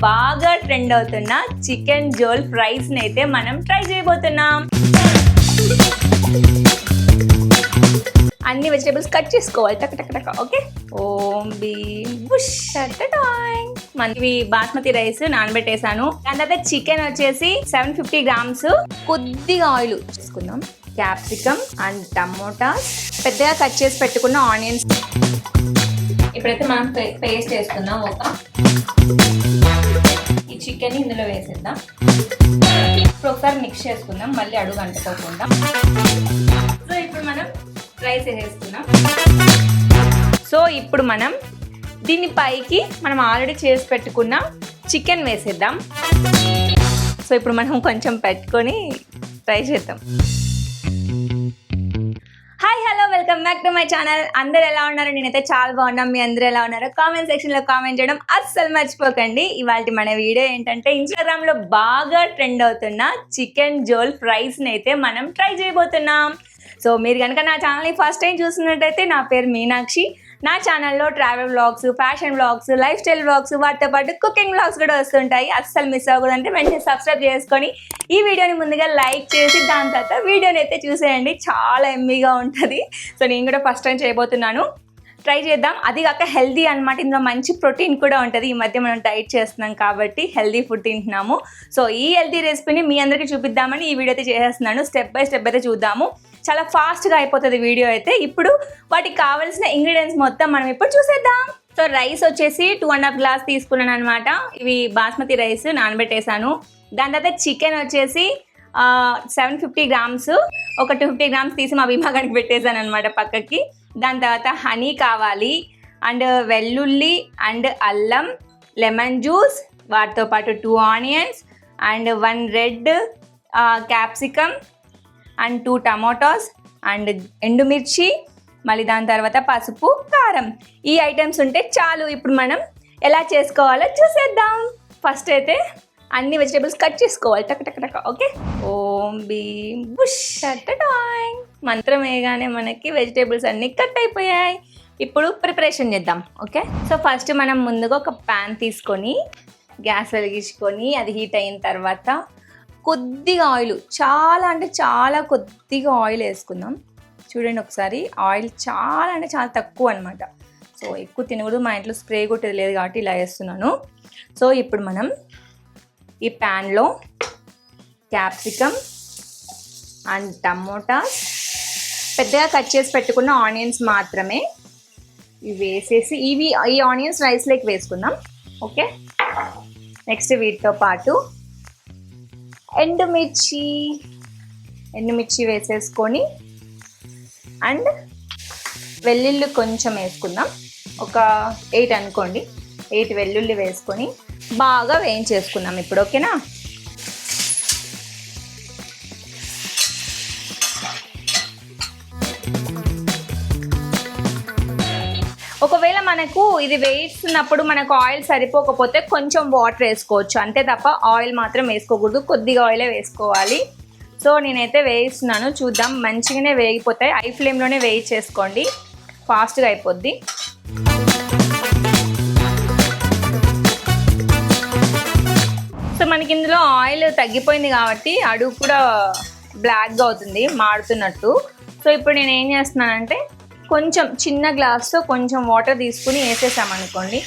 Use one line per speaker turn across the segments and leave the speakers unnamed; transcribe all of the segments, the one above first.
బాగా ట్రెండ్ అవుతున్న chicken Jal fries ని అయితే మనం ట్రై చేయబోతున్నాం. అన్ని వెజిటేబుల్స్ కట్ చేసుకోవాలి టక్ టక్ టక్. ఓకే, ఓం భీం బుష్ టటాయింగ్. మనకి బాస్మతి రైస్ నానబెట్టేసాను. దాని తర్వాత చికెన్ వచ్చేసి 750 grams. కొద్దిగా ఆయిల్ చేసుకుందాం. క్యాప్సికమ్ అండ్ టమోటాస్, పెద్దగా కట్ చేసి పెట్టుకున్న ఆనియన్స్. ఇప్పుడైతే మనం పేస్ట్ వేసుకుందాం. ఈ చికెన్ ఇందులో వేసేద్దాం. ఇప్పుడు ఒకసారి మిక్స్ చేసుకుందాం, మళ్ళీ అడుగు అంటుకోకుండా. సో ఇప్పుడు మనం రైస్ వేసేసుకుందాం. సో ఇప్పుడు మనం దీని పైకి మనం ఆల్రెడీ చేసి పెట్టుకున్న చికెన్ వేసేద్దాం. సో ఇప్పుడు మనం కొంచెం పెట్టుకొని ట్రై చేద్దాం. Hi hello, welcome back to my channel. అందరు ఎలా ఉన్నారు? నేనైతే చాలా బాగున్నాం. మీ అందరూ ఎలా ఉన్నారు? కామెంట్ సెక్షన్లో కామెంట్ చేయడం అస్సలు మర్చిపోకండి. ఇవాళ మన వీడియో ఏంటంటే ఇన్స్టాగ్రామ్లో బాగా ట్రెండ్ అవుతున్న చికెన్ జోల్ ఫ్రైస్ని అయితే మనం ట్రై చేయబోతున్నాం. సో మీరు కనుక నా ఛానల్ని ఫస్ట్ టైం చూసినట్టయితే నా పేరు మీనాక్షి. నా ఛానల్లో travel vlogs, fashion vlogs, life style vlogs, వాటితో పాటు కుకింగ్ వ్లాగ్స్ కూడా వస్తుంటాయి. అస్సలు మిస్ అవ్వకూడదంటే వెంటనే సబ్స్క్రైబ్ చేసుకొని ఈ వీడియోని ముందుగా లైక్ చేసి దాని తర్వాత వీడియోని అయితే చూసేయండి. చాలా ఎమ్మీగా ఉంటుంది. సో నేను కూడా ఫస్ట్ టైం చేయబోతున్నాను, ట్రై చేద్దాం. అది కాక హెల్దీ అనమాట. ఇందులో మంచి ప్రోటీన్ కూడా ఉంటుంది. ఈ మధ్య మనం డైట్ చేస్తున్నాం కాబట్టి హెల్దీ ఫుడ్ తింటున్నాము. సో ఈ హెల్దీ రెసిపీని మీ అందరికీ చూపిద్దామని ఈ వీడియో అయితే చేసేస్తున్నాను. స్టెప్ బై స్టెప్ అయితే చూద్దాము. చాలా ఫాస్ట్గా అయిపోతుంది వీడియో అయితే. ఇప్పుడు వాటికి కావాల్సిన ఇంగ్రీడియంట్స్ మొత్తం మనం ఇప్పుడు చూసేద్దాం. సో రైస్ వచ్చేసి 2.5 గ్లాస్ తీసుకున్నాను అనమాట. ఇవి బాస్మతి రైస్ నానబెట్టేశాను. దాని తర్వాత చికెన్ వచ్చేసి 750 grams. ఒక 250 grams తీసి మా విభాగానికి పెట్టేశాను అనమాట పక్కకి. దాని తర్వాత హనీ కావాలి, అండ్ వెల్లుల్లి అండ్ అల్లం, లెమన్ జ్యూస్, వాటితో పాటు 2 onions and 1 red capsicum and 2 tomatoes and ఎండుమిర్చి, మళ్ళీ దాని తర్వాత పసుపు, కారం. ఈ ఐటమ్స్ ఉంటే చాలు. ఇప్పుడు మనం ఎలా చేసుకోవాలో చూసేద్దాం. ఫస్ట్ అయితే అన్ని వెజిటేబుల్స్ కట్ చేసుకోవాలి టక్ టక్ టక్. ఓకే, ఓం భీం బుష్ టటాయింగ్. మంత్రం వేయగానే మనకి వెజిటేబుల్స్ అన్నీ కట్ అయిపోయాయి. ఇప్పుడు ప్రిపరేషన్ చేద్దాం. ఓకే, సో ఫస్ట్ మనం ముందుగా ఒక ప్యాన్ తీసుకొని గ్యాస్ వెలిగించుకొని అది హీట్ అయిన తర్వాత కొద్దిగా ఆయిల్, చాలా అంటే చాలా కొద్దిగా ఆయిల్ వేసుకుందాం. చూడండి ఒకసారి, ఆయిల్ చాలా అంటే చాలా తక్కువ అనమాట. సో ఎక్కువ తినకూడదు, మా ఇంట్లో స్ప్రే కొట్టేది లేదు కాబట్టి ఇలా వేస్తున్నాను. సో ఇప్పుడు మనం ఈ ప్యాన్లో క్యాప్సికమ్ అండ్ టమోటాస్, పెద్దగా కట్ చేసి పెట్టుకున్న ఆనియన్స్ మాత్రమే ఇవి వేసేసి ఈ ఆనియన్స్ రైస్లోకి వేసుకుందాం. ఓకే, నెక్స్ట్ వీటితో పాటు ఎండుమిర్చి వేసేసుకొని అండ్ వెల్లుల్లి కొంచెం వేసుకుందాం. ఒక 8 అనుకోండి, 8 వెల్లుల్లి వేసుకొని బాగా వేయించేసుకుందాం ఇప్పుడు. ఓకేనా, ఒకవేళ మనకు ఇది వేయిస్తున్నప్పుడు మనకు ఆయిల్ సరిపోకపోతే కొంచెం వాటర్ వేసుకోవచ్చు, అంతే తప్ప ఆయిల్ మాత్రం వేసుకోకూడదు. కొద్దిగా ఆయిలే వేసుకోవాలి. సో నేనైతే వేయిస్తున్నాను, చూద్దాం. మంచిగానే వేగిపోతాయి. హై ఫ్లేమ్లోనే వేయించేసుకోండి, ఫాస్ట్గా అయిపోద్ది. సో మనకి ఇందులో ఆయిల్ తగ్గిపోయింది కాబట్టి అడుగు కూడా బ్లాక్గా అవుతుంది, మాడుతున్నట్టు. సో ఇప్పుడు నేను ఏం చేస్తున్నానంటే కొంచెం చిన్న గ్లాస్తో కొంచెం వాటర్ తీసుకుని వేసేసామనుకోండి,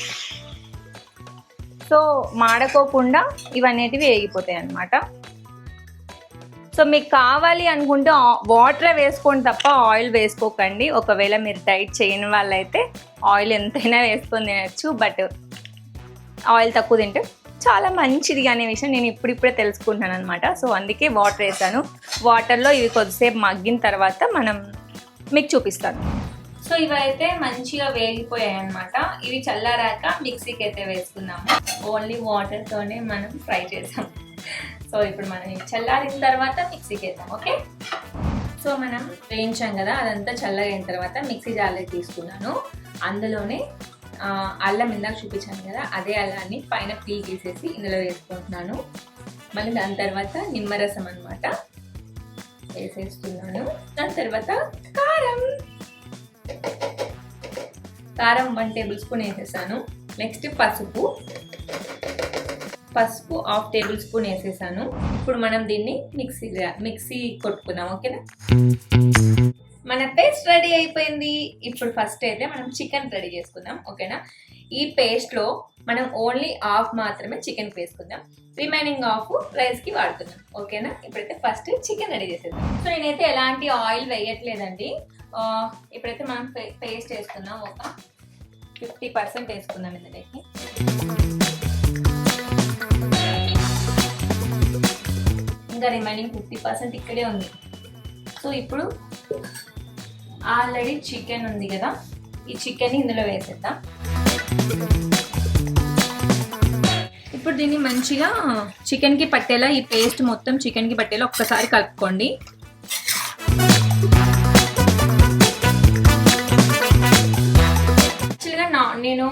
సో మాడకోకుండా ఇవన్నిటివి వేగిపోతాయి అన్నమాట. సో మీకు కావాలి అనుకుంటే వాటర్ వేసుకోండి తప్ప ఆయిల్ వేసుకోకండి. ఒకవేళ మీరు డైట్ చేయని వాళ్ళైతే ఆయిల్ ఎంతైనా వేసుకొని తినచ్చు, బట్ ఆయిల్ తక్కువ తింటే చాలా మంచిది అనే విషయం నేను ఇప్పుడిప్పుడే తెలుసుకుంటున్నాను అనమాట. సో అందుకే వాటర్ వేసాను. వాటర్లో ఇవి కొద్దిసేపు మగ్గిన తర్వాత మనం మీకు చూపిస్తాను. సో ఇవైతే మంచిగా వేగిపోయాయి అనమాట. ఇవి చల్లారాక మిక్సీకి అయితే వేసుకున్నాము. ఓన్లీ వాటర్తోనే మనం ఫ్రై చేసాం. సో ఇప్పుడు మనం ఇవి చల్లారిన తర్వాత మిక్సీకి వేద్దాం. ఓకే, సో మనం వేయించాం కదా, అదంతా చల్లగైన తర్వాత మిక్సీ జార్లో తీసుకున్నాను. అందులోనే అల్లం ఇందాక చూపించాను కదా, అదే అల్లాన్ని పైన పీల్ తీసేసి ఇందులో వేసుకుంటున్నాను. మళ్ళీ దాని తర్వాత నిమ్మరసం అనమాట వేసేస్తున్నాను. దాని తర్వాత కారం 1 టేబుల్ స్పూన్ వేసేసాను. నెక్స్ట్ పసుపు, పసుపు 1/2 టేబుల్ స్పూన్ వేసేసాను. ఇప్పుడు మనం దీన్ని మిక్సీ కొట్టుకుందాం. ఓకేనా, మన పేస్ట్ రెడీ అయిపోయింది. ఇప్పుడు ఫస్ట్ అయితే మనం చికెన్ రెడీ చేసుకుందాం. ఓకేనా, ఈ పేస్ట్లో మనం ఓన్లీ హాఫ్ మాత్రమే చికెన్ వేసుకుందాం, రిమైనింగ్ హాఫ్ రైస్కి వాడుకుందాం. ఓకేనా, ఇప్పుడైతే ఫస్ట్ చికెన్ రెడీ చేసేద్దాం. సో నేనైతే ఎలాంటి ఆయిల్ వేయట్లేదండి. ఇప్పుడైతే మనం పేస్ట్ వేసుకుందాం. ఒక 50% వేసుకుందాం ఇందులోకి. ఇంకా రిమైనింగ్ 50% ఇక్కడే ఉంది. సో ఇప్పుడు ఆల్రెడీ చికెన్ ఉంది కదా, ఈ చికెన్ ఇందులో వేసేద్దాం. ఇప్పుడు దీన్ని మంచిగా చికెన్కి పట్టేలా, ఈ పేస్ట్ మొత్తం చికెన్కి పట్టేలా ఒక్కసారి కలుపుకోండి. యాక్చువల్గా నేను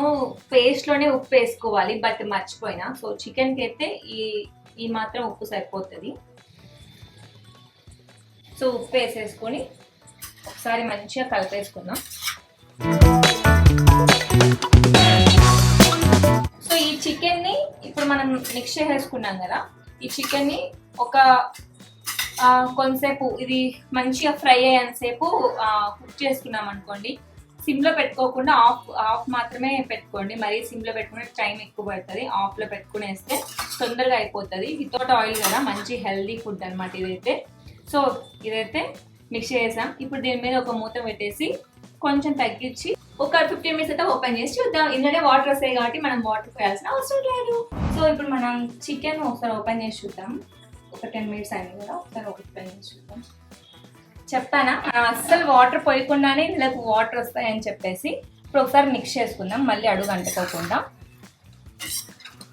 పేస్ట్లోనే ఉప్పు వేసుకోవాలి, బట్ మర్చిపోయినా. సో చికెన్కి అయితే ఈ మాత్రం ఉప్పు సరిపోతుంది. సో ఉప్పు వేసేసుకొని ఒకసారి మంచిగా కలిపేసుకుందాం. సో ఈ చికెన్ని ఇప్పుడు మనం మిక్స్ చేసేసుకున్నాం కదా, ఈ చికెన్ని ఒక కొంతసేపు ఇది మంచిగా ఫ్రై అయ్యేంతసేపు కుక్ చేసుకున్నాం అనుకోండి. సిమ్లో పెట్టుకోకుండా ఆఫ్ మాత్రమే పెట్టుకోండి. మరీ సిమ్లో పెట్టుకుంటే టైం ఎక్కువ పడుతుంది. ఆఫ్లో పెట్టుకునేస్తే తొందరగా అయిపోతుంది. వితౌట్ ఆయిల్ కదా, మంచి హెల్దీ ఫుడ్ అనమాట ఇదైతే. సో ఇదైతే మిక్స్ చేసాం. ఇప్పుడు దీని మీద ఒక మూత పెట్టేసి కొంచెం తగ్గించి ఒక 15 minutes అయితే ఓపెన్ చేసి చూద్దాం. ఇందులోనే వాటర్ వస్తాయి కాబట్టి మనం వాటర్ పోయాల్సిన అవసరం లేదు. సో ఇప్పుడు మనం చికెన్ ఒకసారి ఓపెన్ చేసి చూద్దాం. ఒక 10 minutes అయింది కదా, ఒకసారి ఓపెన్ చేసి చూద్దాం. చెప్పానా అస్సలు వాటర్ పోయకుండానే ఇందులోకి వాటర్ వస్తాయని చెప్పేసి. ఇప్పుడు ఒకసారి మిక్స్ చేసుకుందాం, మళ్ళీ అడుగు అంటుకోకుండా.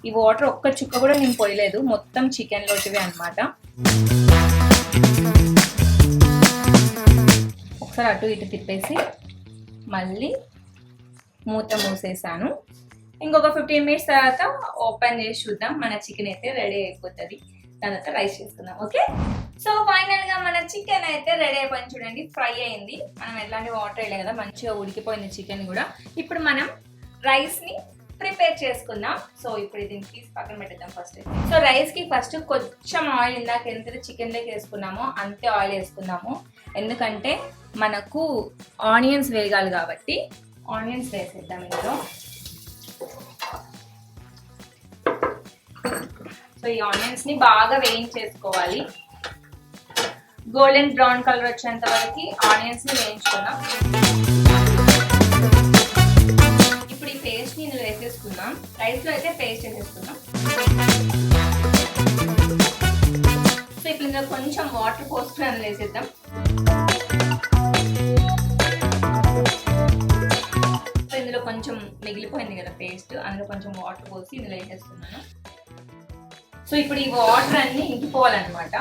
ఈ వాటర్ ఒక్క చుక్క కూడా నేను పోయలేదు, మొత్తం చికెన్లోటివే అనమాట. ఒకసారి అటు ఇటు తిప్పేసి మళ్ళీ మూత మూసేసాను. ఇంకొక 15 minutes తర్వాత ఓపెన్ చేసి చూద్దాం. మన చికెన్ అయితే రెడీ అయిపోతుంది. దాని తర్వాత రైస్ చేసుకుందాం. ఓకే, సో ఫైనల్గా మన చికెన్ అయితే రెడీ అయిపోయింది. చూడండి, ఫ్రై అయింది. మనం ఎలాంటి వాటర్ వేయలేదు కదా, మంచిగా ఉడికిపోయింది చికెన్ కూడా. ఇప్పుడు మనం రైస్ని ప్రిపేర్ చేసుకుందాం. సో ఇప్పుడు దీన్ని తీసి పక్కన పెట్టేద్దాం ఫస్ట్. సో రైస్కి ఫస్ట్ కొంచెం ఆయిల్, ఇందాక ఎంత చికెన్లోకి వేసుకున్నామో అంతే ఆయిల్ వేసుకుందాము. ఎందుకంటే మనకు ఆనియన్స్ వేగాలి కాబట్టి ఆనియన్స్ వేసేద్దాం ఇందులో. సో ఈ ఆనియన్స్ని బాగా వేయించేసుకోవాలి. గోల్డెన్ బ్రౌన్ కలర్ వచ్చేంత వరకు ఆనియన్స్ని వేయించుకుందాం. ఇప్పుడు ఈ పేస్ట్ని ఇందులో వేసేసుకుందాం. రైస్లో అయితే పేస్ట్ వేసేసుకుందాం. సో ఇప్పుడు ఇందులో కొంచెం వాటర్ పోసుకుని అందులో వేసేద్దాం. సో ఇందులో కొంచెం మిగిలిపోయింది కదా పేస్ట్, అందులో కొంచెం వాటర్ పోసి ఇందులో వేసేస్తున్నాను. సో ఇప్పుడు ఈ వాటర్ అన్ని ఇంకిపోవాలన్నమాట.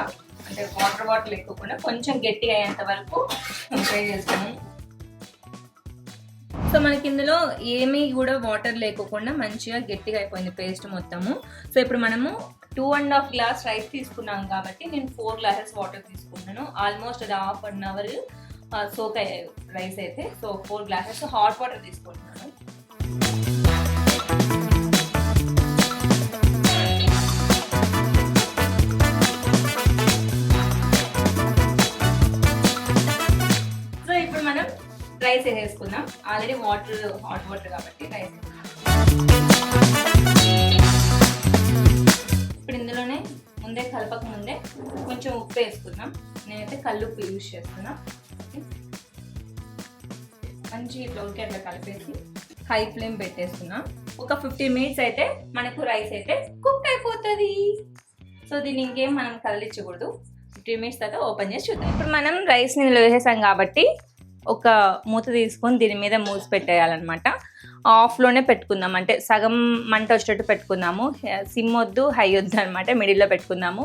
అంటే వాటర్ లేకుండా కొంచెం గట్టిగా అయ్యేంత వరకు ఫ్రై చేస్తాను. సో మనకి ఇందులో ఏమీ కూడా వాటర్ లేకుండా మంచిగా గట్టిగా అయిపోయింది పేస్ట్ మొత్తము. సో ఇప్పుడు మనము 2.5 గ్లాస్ రైస్ తీసుకున్నాం కాబట్టి నేను 4 glasses వాటర్ తీసుకున్నాను. ఆల్మోస్ట్ అది 1/2 hour సోక్ అయ్యాయి రైస్ అయితే. సో 4 glasses హాట్ వాటర్ తీసుకుంటున్నాను. సో ఇప్పుడు మనం రైస్ వేసేసుకుందాం. ఆల్రెడీ హాట్ వాటర్ కాబట్టి రైస్. ఇప్పుడు ఇందులోనే ముందే కలపక ముందే కొంచెం ఉప్పు వేసుకుందాం. నేనైతే కల్లుప్పు యూజ్ చేస్తున్నా. మంచి ఇట్లా ఉడికి అట్లా కలిపేసి హై ఫ్లేమ్ పెట్టేస్తున్నా. ఒక 15 minutes అయితే మనకు రైస్ అయితే కుక్ అయిపోతుంది. సో దీన్ని ఇంకేం మనం కదిలించకూడదు. 15 minutes తర్వాత ఓపెన్ చేసి చూద్దాం. ఇప్పుడు మనం రైస్ని ఇందులో వేసేసాం కాబట్టి ఒక మూత తీసుకొని దీని మీద మూసి పెట్టేయాలన్నమాట. ఆఫ్లోనే పెట్టుకుందాం, అంటే సగం మంట వచ్చేటట్టు పెట్టుకుందాము. సిమ్ వద్దు, హై వద్దు అనమాట, మిడిల్లో పెట్టుకుందాము.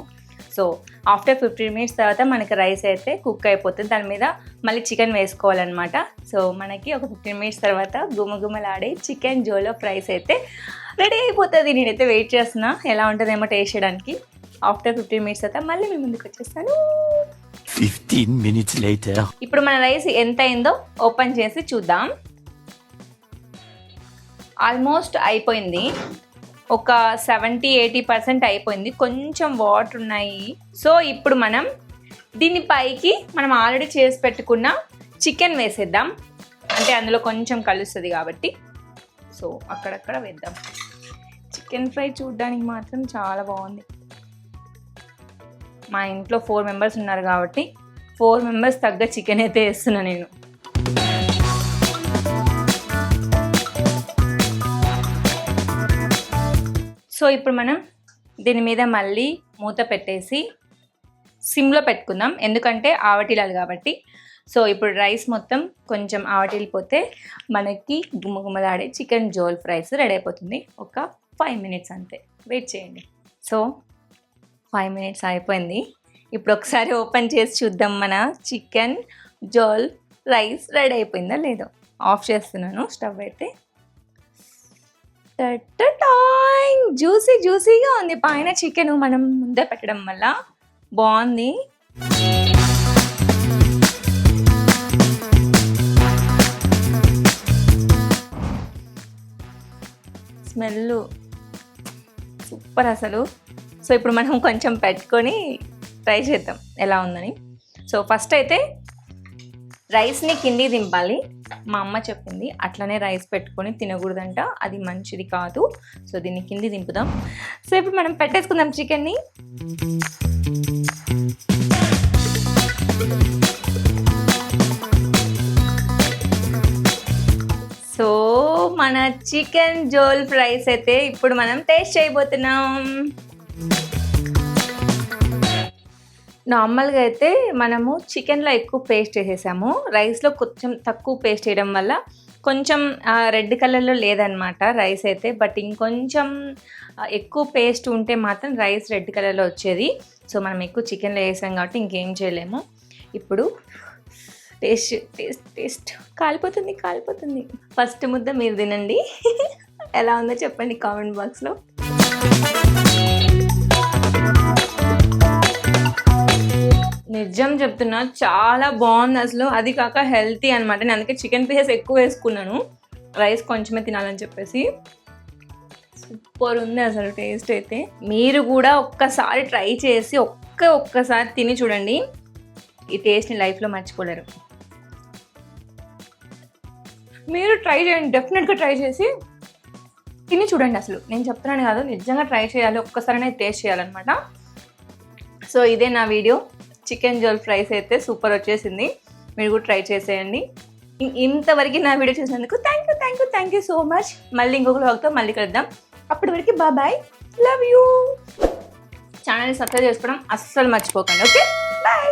సో ఆఫ్టర్ 15 minutes తర్వాత మనకి రైస్ అయితే కుక్ అయిపోతుంది. దాని మీద మళ్ళీ చికెన్ వేసుకోవాలన్నమాట. సో మనకి ఒక 15 minutes తర్వాత గుమగుమలాడే చికెన్ జోలోఫ్ రైస్ అయితే రెడీ అయిపోతుంది. నేనైతే వెయిట్ చేస్తున్నా ఎలా ఉంటుందేమో టేస్ట్ చేయడానికి. ఆఫ్టర్ 15 minutes తర్వాత మళ్ళీ మీ ముందుకు వచ్చేస్తాను.
15 minutes later.
ఇప్పుడు మన రైస్ ఎంత అయిందో ఓపెన్ చేసి చూద్దాం. ఆల్మోస్ట్ అయిపోయింది. ఒక 70-80% అయిపోయింది, కొంచెం వాటర్ ఉన్నాయి. సో ఇప్పుడు మనం దీనిపైకి మనం ఆల్రెడీ చేసి పెట్టుకున్న చికెన్ వేసేద్దాం, అంటే అందులో కొంచెం కలుస్తుంది కాబట్టి. సో అక్కడక్కడ వేద్దాం. చికెన్ ఫ్రై చూడడానికి మాత్రం చాలా బాగుంది. మా ఇంట్లో 4 మెంబర్స్ ఉన్నారు కాబట్టి 4 మెంబర్స్ తగ్గ చికెన్ అయితే వేస్తున్నా నేను. సో ఇప్పుడు మనం దీని మీద మళ్ళీ మూత పెట్టేసి సిమ్లో పెట్టుకుందాం, ఎందుకంటే ఆవటిలాలి కాబట్టి. సో ఇప్పుడు రైస్ మొత్తం కొంచెం ఆవటిల్లిపోతే మనకి గుమ్మగుమ్మలాడే చికెన్ జోల్ ఫ్రైస్ రెడీ అయిపోతుంది. ఒక 5 మినిట్స్ అంతే, వెయిట్ చేయండి. సో 5 మినిట్స్ అయిపోయింది. ఇప్పుడు ఒకసారి ఓపెన్ చేసి చూద్దాం మన చికెన్ జోల్ రైస్ రెడీ అయిపోయిందా లేదో. ఆఫ్ చేస్తున్నాను స్టవ్ అయితే. జ్యూసీ జ్యూసీగా ఉంది. పైన చికెన్ మనం ముందే పెట్టడం వల్ల బాగుంది. స్మెల్ సూపర్ అసలు. సో ఇప్పుడు మనం కొంచెం పెట్టుకొని ట్రై చేద్దాం ఎలా ఉందని. సో ఫస్ట్ అయితే రైస్ని కింది దింపాలి. మా అమ్మ చెప్పింది అట్లనే రైస్ పెట్టుకొని తినకూడదంట, అది మంచిది కాదు. సో దీన్ని కింది దింపుదాం. సో ఇప్పుడు మనం పెట్టేసుకుందాం చికెన్ని. సో మన చికెన్ జోల్ ఫ్రైస్ అయితే ఇప్పుడు మనం టేస్ట్ చేయబోతున్నాం. నార్మల్గా అయితే మనము చికెన్లో ఎక్కువ పేస్ట్ వేసేసాము, రైస్లో కొంచెం తక్కువ పేస్ట్ వేయడం వల్ల కొంచెం రెడ్ కలర్లో లేదనమాట రైస్ అయితే. బట్ ఇంకొంచెం ఎక్కువ పేస్ట్ ఉంటే మాత్రం రైస్ రెడ్ కలర్లో వచ్చేది. సో మనం ఎక్కువ చికెన్లో వేసాం కాబట్టి ఇంకేం చేయలేము. ఇప్పుడు టేస్ట్ టేస్ట్ టేస్ట్ కాలిపోతుంది. ఫస్ట్ ముద్ద మీరు తినండి, ఎలా ఉందో చెప్పండి కామెంట్ బాక్స్లో. నిజం చెప్తున్నా చాలా బాగుంది అసలు. అది కాక హెల్తీ అనమాట. నేను అందుకే చికెన్ పీసెస్ ఎక్కువ వేసుకున్నాను, రైస్ కొంచెమే తినాలని చెప్పేసి. సూపర్ ఉంది అసలు టేస్ట్ అయితే. మీరు కూడా ఒక్కసారి ట్రై చేసి ఒక్కసారి తిని చూడండి, ఈ టేస్ట్ని లైఫ్లో మర్చిపోలేరు. మీరు ట్రై చేయండి, డెఫినెట్గా ట్రై చేసి తిని చూడండి. అసలు నేను చెప్తున్నాను కాదు, నిజంగా ట్రై చేయాలి, ఒక్కసారైనా టేస్ట్ చేయాలన్నమాట. సో ఇదే నా వీడియో. చికెన్ జోల్ ఫ్రైస్ అయితే సూపర్ వచ్చేసింది, మీరు కూడా ట్రై చేసేయండి. ఇంతవరకు నా వీడియో చూసినందుకు థ్యాంక్ యూ సో మచ్. మళ్ళీ ఇంకొక వ్లాగ్తో మళ్ళీ కలుద్దాం. అప్పటి వరకు బాయ్, లవ్ యూ. ఛానల్ని సబ్స్క్రైబ్ చేసుకోవడం అస్సలు మర్చిపోకండి. Okay, bye.